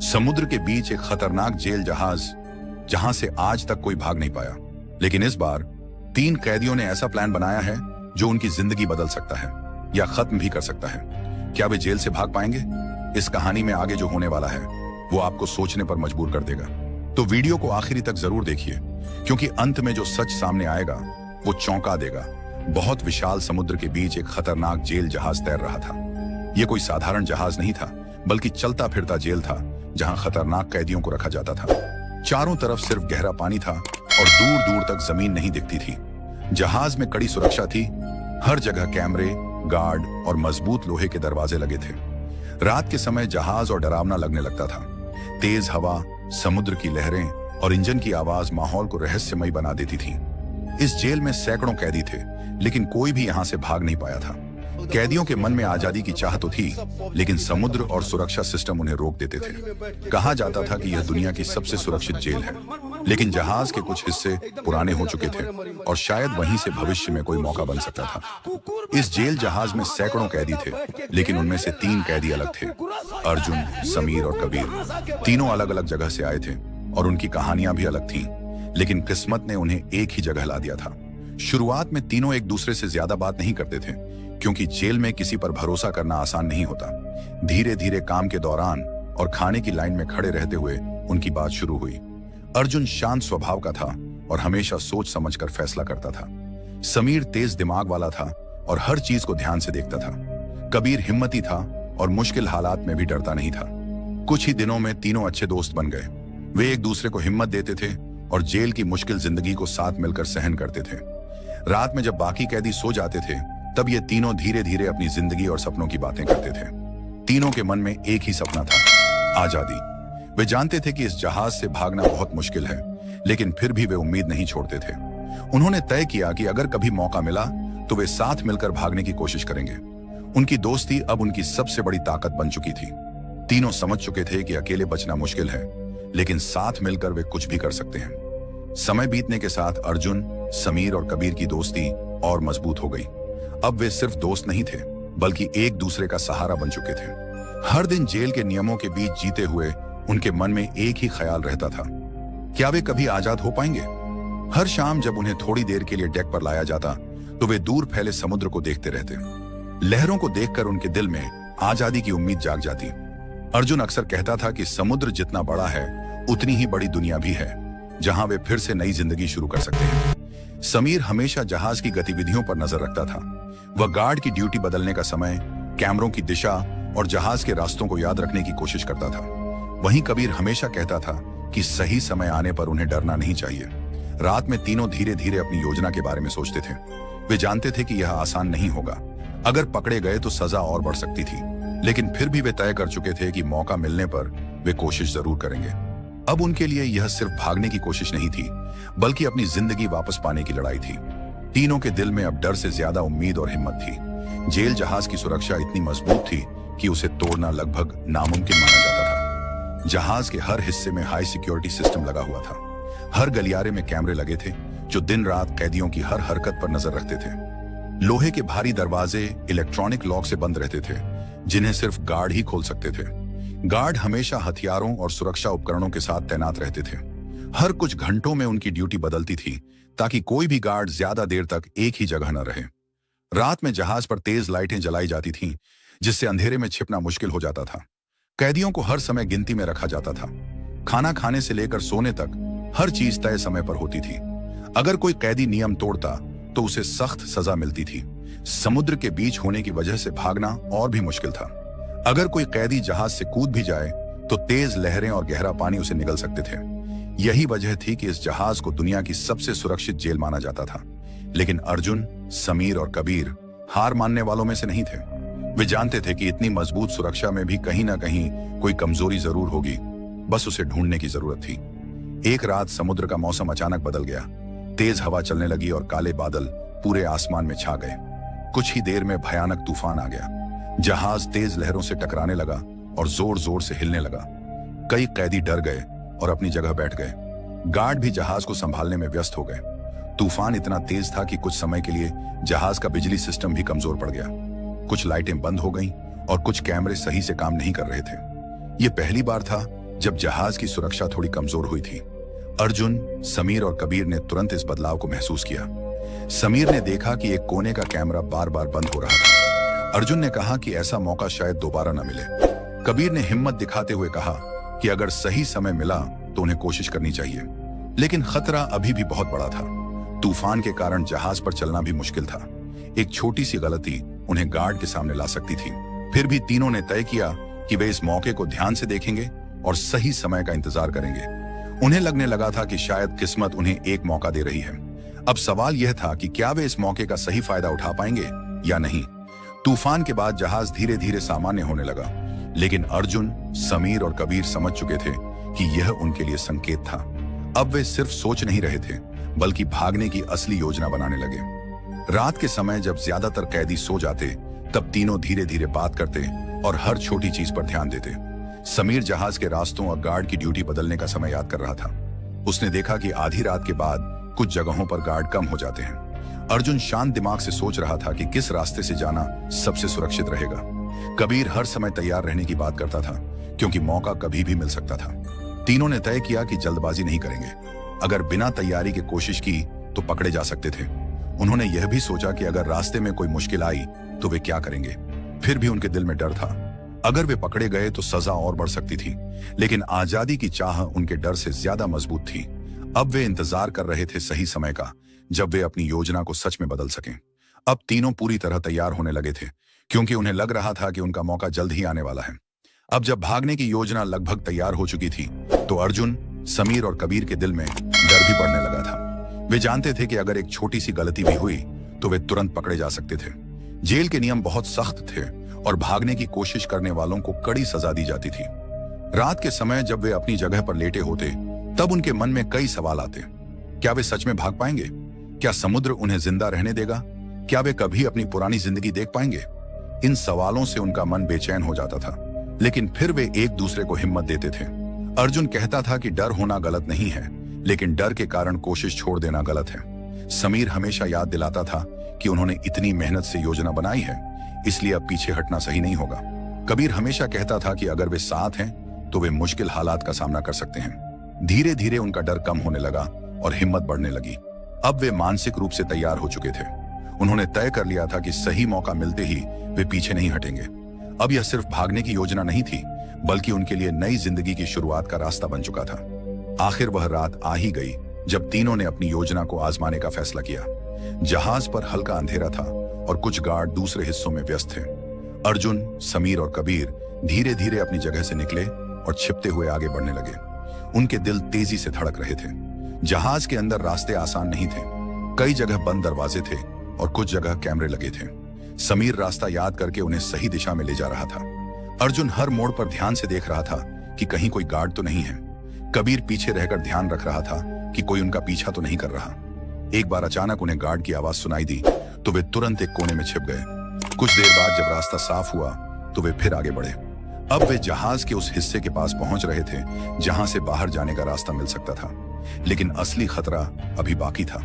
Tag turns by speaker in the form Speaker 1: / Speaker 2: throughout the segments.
Speaker 1: समुद्र के बीच एक खतरनाक जेल जहाज जहां से आज तक कोई भाग नहीं पाया। लेकिन इस बार 3 कैदियों ने ऐसा प्लान बनाया है जो उनकी जिंदगी बदल सकता है या खत्म भी कर सकता है। क्या वे जेल से भाग पाएंगे? इस कहानी में आगे जो होने वाला है वो आपको सोचने पर मजबूर कर देगा। तो वीडियो को आखिरी तक जरूर देखिए, क्योंकि अंत में जो सच सामने आएगा वो चौंका देगा। बहुत विशाल समुद्र के बीच एक खतरनाक जेल जहाज तैर रहा था। ये कोई साधारण जहाज नहीं था, बल्कि चलता फिरता जेल था जहां खतरनाक कैदियों को रखा जाता था। चारों तरफ सिर्फ गहरा पानी था और दूर दूर तक जमीन नहीं दिखती थी। जहाज में कड़ी सुरक्षा थी, हर जगह कैमरे, गार्ड और मजबूत लोहे के दरवाजे लगे थे। रात के समय जहाज और डरावना लगने लगता था। तेज हवा, समुद्र की लहरें और इंजन की आवाज माहौल को रहस्यमयी बना देती थी। इस जेल में सैकड़ों कैदी थे, लेकिन कोई भी यहां से भाग नहीं पाया था। कैदियों के मन में आजादी की चाह तो थी, लेकिन समुद्र और सुरक्षा सिस्टम उन्हें रोक देते थे। कहा जाता था कि यह दुनिया की सबसे सुरक्षित जेल है, लेकिन जहाज के कुछ हिस्से पुराने हो चुके थे और शायद वहीं से भविष्य में कोई मौका बन सकता था। इस जेल जहाज में सैकड़ों कैदी थे, लेकिन उनमें से 3 कैदी अलग थे। अर्जुन, समीर और कबीर तीनों अलग अलग जगह से आए थे और उनकी कहानियां भी अलग थीं, लेकिन किस्मत ने उन्हें एक ही जगह ला दिया था। शुरुआत में तीनों एक दूसरे से ज्यादा बात नहीं करते थे, क्योंकि जेल में किसी पर भरोसा करना आसान नहीं होता। धीरे धीरे काम के दौरान और खाने की लाइन में खड़े रहते हुए उनकी बात शुरू हुई। अर्जुन शांत स्वभाव का था और हमेशा सोच समझकर फैसला करता था। समीर तेज दिमाग वाला था और हर चीज को ध्यान से देखता था। कबीर हिम्मती था और मुश्किल हालात में भी डरता नहीं था। कुछ ही दिनों में तीनों अच्छे दोस्त बन गए। वे एक दूसरे को हिम्मत देते थे और जेल की मुश्किल जिंदगी को साथ मिलकर सहन करते थे। रात में जब बाकी कैदी सो जाते थे, तब ये तीनों धीरे धीरे अपनी जिंदगी और सपनों की बातें करते थे। तीनों के मन में एक ही सपना था, आजादी। वे जानते थे कि इस जहाज से भागना बहुत मुश्किल है, लेकिन फिर भी वे उम्मीद नहीं छोड़ते थे। उन्होंने तय किया कि अगर कभी मौका मिला तो वे साथ मिलकर भागने की कोशिश करेंगे। उनकी दोस्ती अब उनकी सबसे बड़ी ताकत बन चुकी थी। तीनों समझ चुके थे कि अकेले बचना मुश्किल है, लेकिन साथ मिलकर वे कुछ भी कर सकते हैं। समय बीतने के साथ अर्जुन, समीर और कबीर की दोस्ती और मजबूत हो गई। अब वे सिर्फ दोस्त नहीं थे, बल्कि एक दूसरे का सहारा बन चुके थे। हर दिन जेल के नियमों के बीच जीते हुए उनके मन में एक ही ख्याल रहता था, क्या वे कभी आजाद हो पाएंगे? हर शाम जब उन्हें थोड़ी देर के लिए डेक पर लाया जाता, तो वे दूर फैले समुद्र को देखते रहते। लहरों को देखकर उनके दिल में आजादी की उम्मीद जाग जाती। अर्जुन अक्सर कहता था कि समुद्र जितना बड़ा है, उतनी ही बड़ी दुनिया भी है, जहां वे फिर से नई जिंदगी शुरू कर सकते हैं। समीर हमेशा जहाज की गतिविधियों पर नजर रखता था। वह गार्ड की ड्यूटी बदलने का समय, कैमरों की दिशा और जहाज के रास्तों को याद रखने की कोशिश करता था। वहीं कबीर हमेशा कहता था कि सही समय आने पर उन्हें डरना नहीं चाहिए। रात में तीनों धीरे धीरे अपनी योजना के बारे में सोचते थे। वे जानते थे कि यह आसान नहीं होगा। अगर पकड़े गए तो सजा और बढ़ सकती थी, लेकिन फिर भी वे तय कर चुके थे कि मौका मिलने पर वे कोशिश जरूर करेंगे। अब उनके लिए यह सिर्फ भागने की कोशिश नहीं थी, बल्कि अपनी जिंदगी वापस पाने की लड़ाई थी। तीनों के दिल में अब डर से ज्यादा उम्मीद और हिम्मत थी। जेल जहाज की सुरक्षा इतनी मजबूत थी कि उसे तोड़ना लगभग नामुमकिन माना जाता था। जहाज के हर हिस्से में हाई सिक्योरिटी सिस्टम लगा हुआ था। हर गलियारे में कैमरे लगे थे, जो दिन रात कैदियों की हर हरकत पर नजर रखते थे। लोहे के भारी दरवाजे इलेक्ट्रॉनिक लॉक से बंद रहते थे, जिन्हें सिर्फ गार्ड ही खोल सकते थे। गार्ड हमेशा हथियारों और सुरक्षा उपकरणों के साथ तैनात रहते थे। हर कुछ घंटों में उनकी ड्यूटी बदलती थी, ताकि कोई भी गार्ड ज्यादा देर तक एक ही जगह न रहे। रात में जहाज पर तेज लाइटें जलाई जाती थीं, जिससे अंधेरे में छिपना मुश्किल हो जाता था। कैदियों को हर समय गिनती में रखा जाता था। खाना खाने से लेकर सोने तक हर चीज तय समय पर होती थी। अगर कोई कैदी नियम तोड़ता तो उसे सख्त सजा मिलती थी। समुद्र के बीच होने की वजह से भागना और भी मुश्किल था। अगर कोई कैदी जहाज से कूद भी जाए तो तेज लहरें और गहरा पानी उसे निगल सकते थे। यही वजह थी कि इस जहाज को दुनिया की सबसे सुरक्षित जेल माना जाता था। लेकिन अर्जुन, समीर और कबीर हार मानने वालों में से नहीं थे। वे जानते थे कि इतनी मजबूत सुरक्षा में भी कहीं ना कहीं कोई कमजोरी जरूर होगी, बस उसे ढूंढने की जरूरत थी। एक रात समुद्र का मौसम अचानक बदल गया। तेज हवा चलने लगी और काले बादल पूरे आसमान में छा गए। कुछ ही देर में भयानक तूफान आ गया। जहाज तेज लहरों से टकराने लगा और जोर जोर से हिलने लगा। कई कैदी डर गए और अपनी जगह बैठ गए। गार्ड भी जहाज को संभालने में व्यस्त हो गए। तूफान इतना तेज था कि कुछ समय के लिए जहाज का बिजली सिस्टम भी कमजोर पड़ गया। कुछ लाइटें बंद हो गईं और कुछ कैमरे सही से काम नहीं कर रहे थे। ये पहली बार था जब जहाज की सुरक्षा थोड़ी कमजोर हुई थी। अर्जुन, समीर और कबीर ने तुरंत इस बदलाव को महसूस किया। समीर ने देखा कि एक कोने का कैमरा बार बार बंद हो रहा था। अर्जुन ने कहा कि ऐसा मौका शायद दोबारा न मिले। कबीर ने हिम्मत दिखाते हुए कहा कि अगर सही समय मिला तो उन्हें कोशिश करनी चाहिए, लेकिन खतरा अभी भी बहुत बड़ा था। तूफान के कारण जहाज पर चलना भी मुश्किल था। एक छोटी सी गलती उन्हें गार्ड के सामने ला सकती थी। फिर भी तीनों ने तय किया कि वे इस मौके को ध्यान से देखेंगे और सही समय का इंतजार करेंगे। उन्हें लगने लगा था कि शायद किस्मत उन्हें एक मौका दे रही है। अब सवाल यह था कि क्या वे इस मौके का सही फायदा उठा पाएंगे या नहीं। तूफान के बाद जहाज धीरे धीरे सामान्य होने लगा, लेकिन अर्जुन, समीर और कबीर समझ चुके थे कि यह उनके लिए संकेत था। अब वे सिर्फ सोच नहीं रहे थे, बल्कि भागने की असली योजना बनाने लगे। रात के समय जब ज्यादातर कैदी सो जाते, तब तीनों धीरे धीरे बात करते और हर छोटी चीज पर ध्यान देते। समीर जहाज के रास्तों और गार्ड की ड्यूटी बदलने का समय याद कर रहा था। उसने देखा कि आधी रात के बाद कुछ जगहों पर गार्ड कम हो जाते हैं। अर्जुन शांत दिमाग से सोच रहा था कि किस रास्ते से जाना सबसे सुरक्षित रहेगा। कबीर हर समय तैयार रहने की बात करता था, क्योंकि मौका कभी भी मिल सकता था। तीनों ने तय किया कि जल्दबाजी नहीं करेंगे। अगर बिना तैयारी के कोशिश की तो पकड़े जा सकते थे। उन्होंने यह भी सोचा कि अगर रास्ते में कोई मुश्किल आई तो वे क्या करेंगे। फिर भी उनके दिल में डर था। अगर वे पकड़े गए तो सजा और बढ़ सकती थी, लेकिन आजादी की चाह उनके डर से ज्यादा मजबूत थी। अब वे इंतजार कर रहे थे सही समय का, जब वे अपनी योजना को सच में बदल सकें। अब तीनों पूरी तरह तैयार होने लगे थे, क्योंकि उन्हें लग रहा था कि उनका मौका जल्द ही आने वाला है। अब जब भागने की योजना लगभग तैयार हो चुकी थी, तो अर्जुन, समीर और कबीर के दिल में डर भी बढ़ने लगा था। वे जानते थे कि अगर एक छोटी सी गलती भी हुई तो वे तुरंत पकड़े जा सकते थे। जेल के नियम बहुत सख्त थे और भागने की कोशिश करने वालों को कड़ी सजा दी जाती थी। रात के समय जब वे अपनी जगह पर लेटे होते, तब उनके मन में कई सवाल आते। क्या वे सच में भाग पाएंगे? क्या समुद्र उन्हें जिंदा रहने देगा? क्या वे कभी अपनी पुरानी जिंदगी देख पाएंगे? इन सवालों से उनका मन बेचैन हो जाता था, लेकिन फिर वे एक दूसरे को हिम्मत देते थे। अर्जुन कहता था कि डर होना गलत नहीं है, लेकिन डर के कारण कोशिश छोड़ देना गलत है। समीर हमेशा याद दिलाता था कि उन्होंने इतनी मेहनत से योजना बनाई है, इसलिए अब पीछे हटना सही नहीं होगा। कबीर हमेशा कहता था कि अगर वे साथ हैं तो वे मुश्किल हालात का सामना कर सकते हैं। धीरे धीरे उनका डर कम होने लगा और हिम्मत बढ़ने लगी। अब वे मानसिक रूप से तैयार हो चुके थे। उन्होंने तय कर लिया था कि सही मौका मिलते ही वे पीछे नहीं हटेंगे। अब यह सिर्फ भागने की योजना नहीं थी, बल्कि उनके लिए नई जिंदगी की शुरुआत का रास्ता बन चुका था। आखिर वह रात आ ही गई जब तीनों ने अपनी योजना को आजमाने का फैसला किया। जहाज पर हल्का अंधेरा था और कुछ गार्ड दूसरे हिस्सों में व्यस्त थे। अर्जुन, समीर और कबीर धीरे धीरे अपनी जगह से निकले और छिपते हुए आगे बढ़ने लगे। उनके दिल तेजी से धड़क रहे थे। जहाज के अंदर रास्ते आसान नहीं थे। कई जगह बंद दरवाजे थे और कुछ जगह कैमरे लगे थे। समीर रास्ता याद करके उन्हें सही दिशा में ले जा रहा था। अर्जुन हर मोड़ पर ध्यान से देख रहा था कि कहीं कोई गार्ड तो नहीं है। कबीर पीछे रहकर ध्यान रख रहा था कि कोई उनका पीछा तो नहीं कर रहा। एक बार अचानक उन्हें गार्ड की आवाज सुनाई दी तो वे तुरंत एक कोने में छिप गए। कुछ देर बाद जब रास्ता साफ हुआ तो वे फिर आगे बढ़े। अब वे जहाज के उस हिस्से के पास पहुंच रहे थे जहां से बाहर जाने का रास्ता मिल सकता था, लेकिन असली खतरा अभी बाकी था।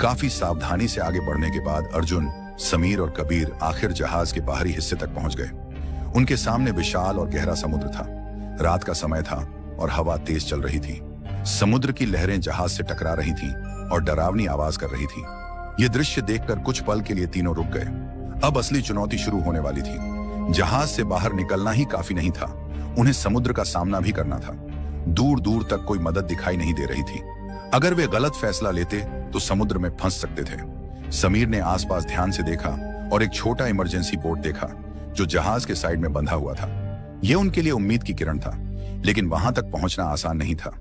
Speaker 1: काफी सावधानी से आगे बढ़ने के बाद अर्जुन, समीर और कबीर आखिर जहाज के बाहरी हिस्से तक पहुंच गए। उनके सामने विशाल और गहरा समुद्र था। रात का समय था और हवा तेज चल रही थी। समुद्र की लहरें जहाज से टकरा रही थीं और डरावनी आवाज कर रही थी। यह दृश्य देखकर कुछ पल के लिए तीनों रुक गए। अब असली चुनौती शुरू होने वाली थी। जहाज से बाहर निकलना ही काफी नहीं था, उन्हें समुद्र का सामना भी करना था। दूर दूर तक कोई मदद दिखाई नहीं दे रही थी। अगर वे गलत फैसला लेते तो समुद्र में फंस सकते थे। समीर ने आसपास ध्यान से देखा और एक छोटा इमरजेंसी बोट देखा जो जहाज के साइड में बंधा हुआ था। यह उनके लिए उम्मीद की किरण था, लेकिन वहां तक पहुंचना आसान नहीं था।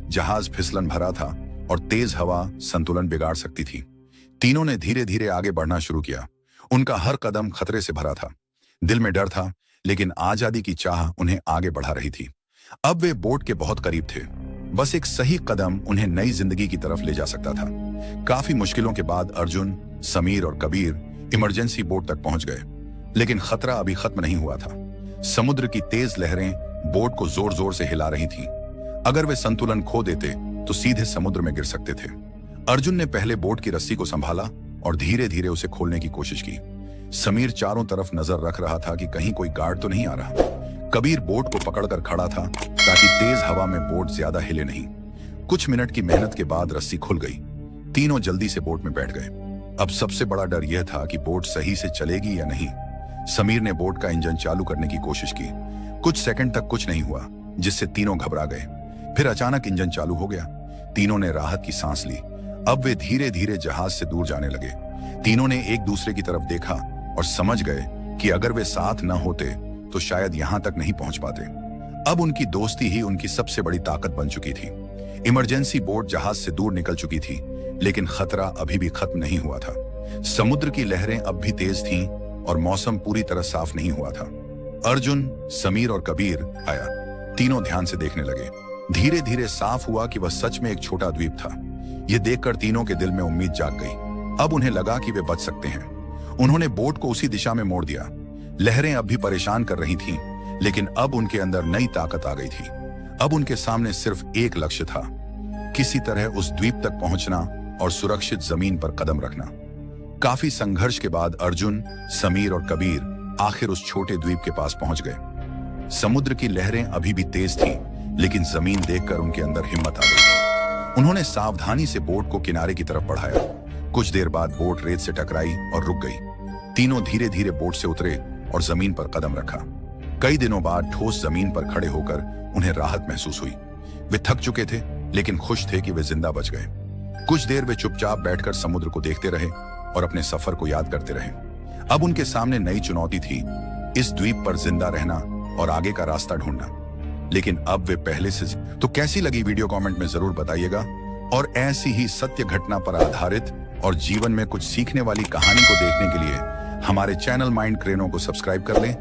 Speaker 1: जहाज फिसलन भरा था और तेज हवा संतुलन बिगाड़ सकती थी। तीनों ने धीरे धीरे आगे बढ़ना शुरू किया। उनका हर कदम खतरे से भरा था। दिल में डर था, लेकिन आजादी की चाह उन्हें आगे बढ़ा रही थी। अब वे बोट के बहुत करीब थे। बस एक सही कदम उन्हें नई जिंदगी की तरफ ले जा सकता था। काफी मुश्किलों के बाद अर्जुन, समीर और कबीर इमरजेंसी बोट तक पहुंच गए, लेकिन खतरा अभी खत्म नहीं हुआ था। समुद्र की तेज लहरें बोट को जोर जोर से हिला रही थीं। अगर वे संतुलन खो देते तो सीधे समुद्र में गिर सकते थे। अर्जुन ने पहले बोट की रस्सी को संभाला और धीरे धीरे उसे खोलने की कोशिश की। समीर चारों तरफ नजर रख रहा था कि कहीं कोई गार्ड तो नहीं आ रहा। कबीर बोट को पकड़कर खड़ा था ताकि तेज हवा में बोट ज्यादा हिले नहीं। कुछ मिनट की मेहनत के बाद रस्सी खुल गई। तीनों जल्दी से बोट में बैठ गए। अब सबसे बड़ा डर यह था कि बोट सही से चलेगी या नहीं। समीर ने बोट का इंजन चालू करने की कोशिश की। कुछ सेकंड तक कुछ नहीं हुआ, जिससे तीनों घबरा गए। फिर अचानक इंजन चालू हो गया। तीनों ने राहत की सांस ली। अब वे धीरे धीरे जहाज से दूर जाने लगे। तीनों ने एक दूसरे की तरफ देखा और समझ गए कि अगर वे साथ न होते तो शायद यहां तक नहीं पहुंच पाते। अब उनकी दोस्ती ही उनकी सबसे बड़ी ताकत बन चुकी थी। इमरजेंसी बोट जहाज से दूर निकल चुकी थी, लेकिन खतरा अभी भी खत्म नहीं हुआ था। समुद्र की लहरें अब भी तेज थीं और मौसम पूरी तरह साफ नहीं हुआ था। अर्जुन, समीर और कबीर आया। तीनों ध्यान से देखने लगे। धीरे धीरे साफ हुआ कि वह सच में एक छोटा द्वीप था। यह देखकर तीनों के दिल में उम्मीद जाग गई। अब उन्हें लगा कि वे बच सकते हैं। उन्होंने बोट को उसी दिशा में मोड़ दिया। लहरें अब भी परेशान कर रही थीं, लेकिन अब उनके अंदर नई ताकत आ गई थी। अब उनके सामने सिर्फ एक लक्ष्य था, किसी तरह उस द्वीप तक पहुंचना और सुरक्षित जमीन पर कदम रखना। काफी संघर्ष के बाद अर्जुन, समीर और कबीर आखिर उस छोटे द्वीप के पास पहुंच गए। समुद्र की लहरें अभी भी तेज थीं, लेकिन जमीन देखकर उनके अंदर हिम्मत आ गई थी। उन्होंने सावधानी से बोट को किनारे की तरफ बढ़ाया। कुछ देर बाद बोट रेत से टकराई और रुक गई। तीनों धीरे धीरे बोट से उतरे और जमीन पर कदम रखा। कई दिनों बाद ठोस जमीन पर खड़े होकर उन्हें राहत महसूस हुई। वे थक चुके थे, लेकिन खुश थे कि वे जिंदा बच गए। कुछ देर वे चुपचाप बैठकर समुद्र को देखते रहे और अपने सफर को याद करते रहे। अब उनके सामने नई चुनौती थी, इस द्वीप पर जिंदा रहना और आगे का रास्ता ढूंढना। लेकिन अब वे पहले से। तो कैसी लगी वीडियो कमेंट में जरूर बताइएगा। और ऐसी ही सत्य घटना पर आधारित और जीवन में कुछ सीखने वाली कहानी को देखने के लिए हमारे चैनल माइंड क्रेनो को सब्सक्राइब कर लें